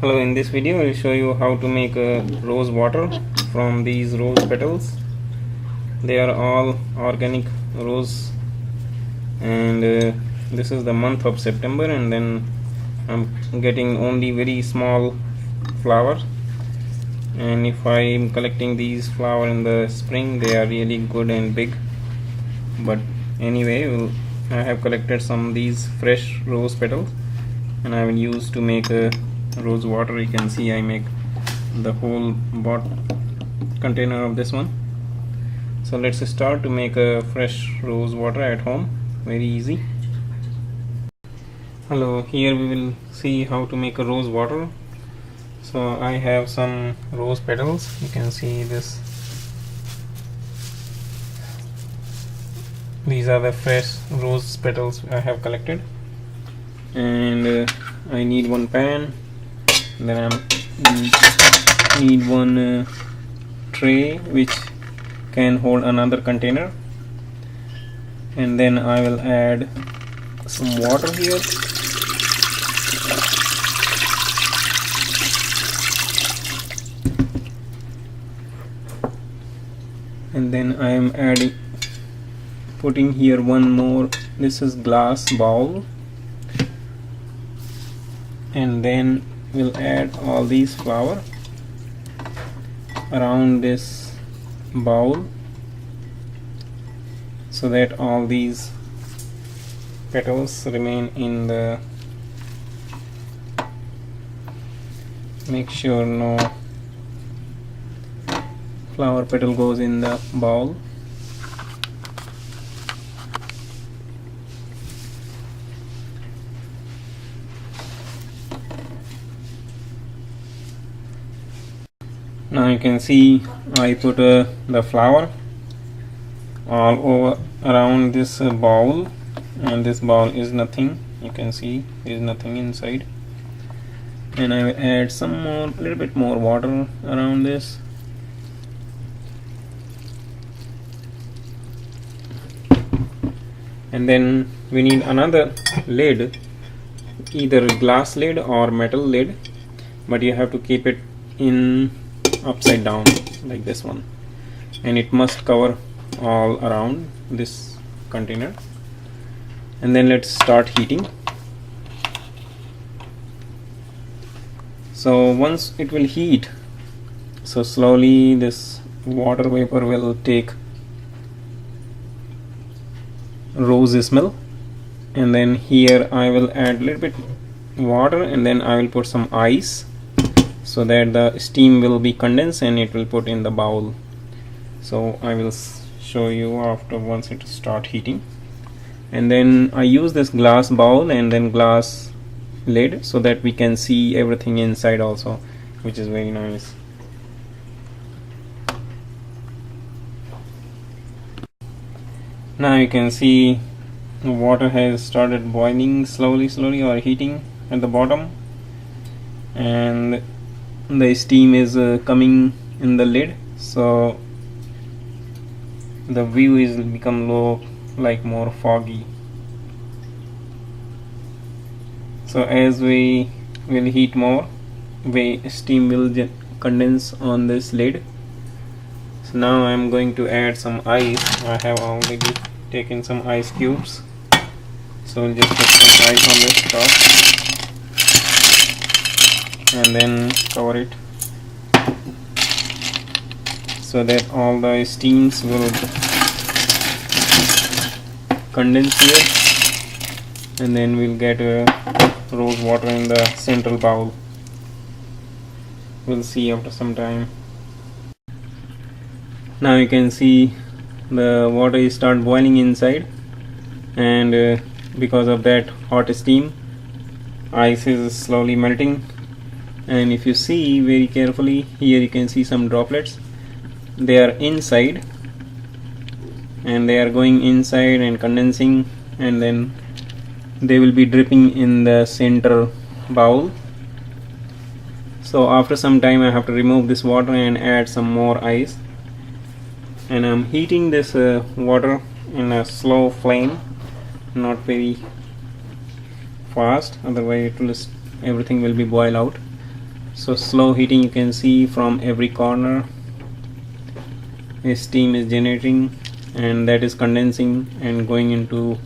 Hello, in this video I will show you how to make a rose water from these rose petals. They are all organic rose, and this is the month of September, and then I'm getting only very small flower, and if I'm collecting these flower in the spring they are really good and big. But anyway, I have collected some of these fresh rose petals and I will use to make a rose water. You can see I make the whole container of this one. So let's start to make a fresh rose water at home. Very easy. Hello, here we will see how to make a rose water. So I have some rose petals. You can see this. These are the fresh rose petals I have collected, and I need one pan. Then I need one tray which can hold another container, and then I will add some water here. And then I am putting here one more, this is glass bowl, and then we'll add all these flower around this bowl so that all these petals remain in the, make sure no flower petal goes in the bowl. Now you can see I put the flower all over around this bowl, and this bowl is nothing. You can see there is nothing inside, and I will add some more, little bit more water around this. And then we need another lid, either glass lid or metal lid, but you have to keep it in upside down like this one, and it must cover all around this container. And then let's start heating. So once it will heat, so slowly this water vapor will take rose smell, and then here I will add a little bit water, and then I will put some ice so that the steam will be condensed and it will put in the bowl. So I will show you after once it start heating. And then I use this glass bowl and then glass lid so that we can see everything inside also, which is very nice. Now you can see the water has started boiling slowly or heating at the bottom, and the steam is coming in the lid, so the view is become low, like more foggy. So as we will heat more, steam will condense on this lid. So now I am going to add some ice. I have already taken some ice cubes, so we'll just put some ice on this top and then cover it so that all the steams will condense here, and then we'll get a rose water in the central bowl. We'll see after some time. Now you can see the water is start boiling inside, and because of that hot steam, ice is slowly melting. And if you see very carefully, here you can see some droplets. They are inside, and they are going inside and condensing, and then they will be dripping in the center bowl. So after some time I have to remove this water and add some more ice, and I'm heating this water in a slow flame, not very fast, otherwise everything will be boiled out. So slow heating, you can see from every corner steam is generating, and that is condensing and going into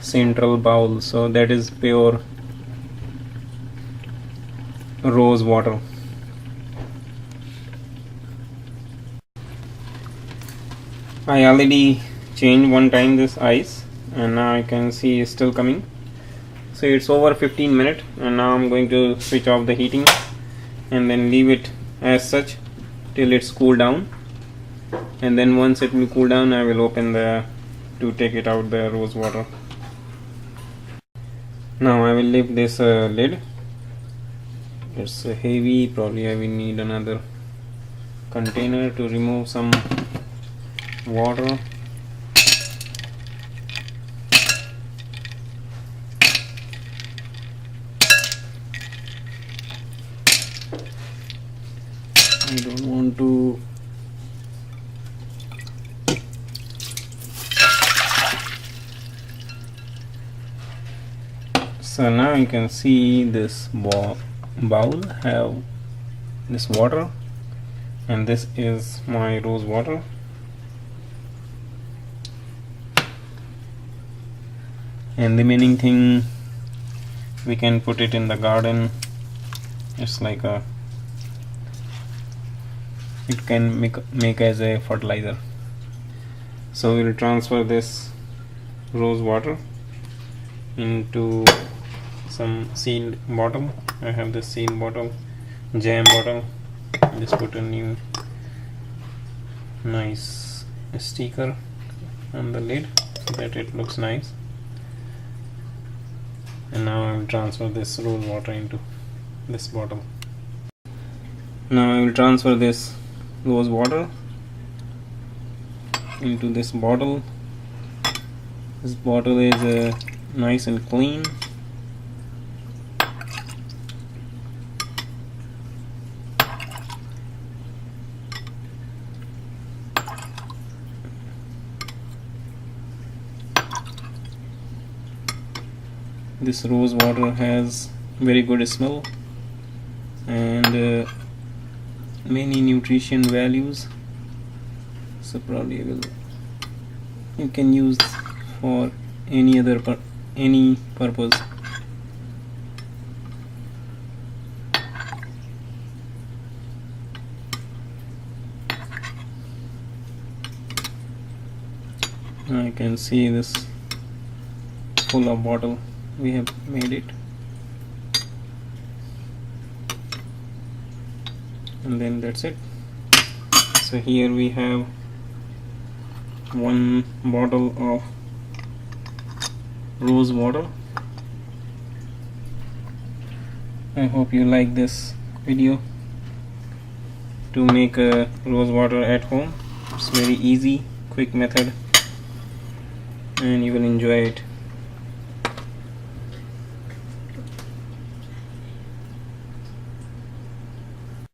central bowl. So that is pure rose water. I already changed one time this ice, and now I can see it's still coming. So it's over 15 minutes, and now I'm going to switch off the heating and then leave it as such till it's cooled down, and then once it will cool down I will open to take it out the rose water. Now I will lift this lid. It's heavy, probably I will need another container to remove some water. I don't want to so now you can see this bowl have this water, and this is my rose water. And the remaining thing we can put it in the garden. It's like it can make as a fertilizer. So we'll transfer this rose water into some sealed bottle. I have this sealed bottle, jam bottle. Just put a new nice sticker on the lid so that it looks nice. And now I will transfer this rose water into this bottle. Now I will transfer this rose water into this bottle. This bottle is nice and clean. This rose water has very good smell and many nutrition values, so probably you can use for any purpose. I can see this full of bottle we have made it, and then that's it. So here we have one bottle of rose water. I hope you like this video to make a rose water at home. It's very easy, quick method, and you will enjoy it.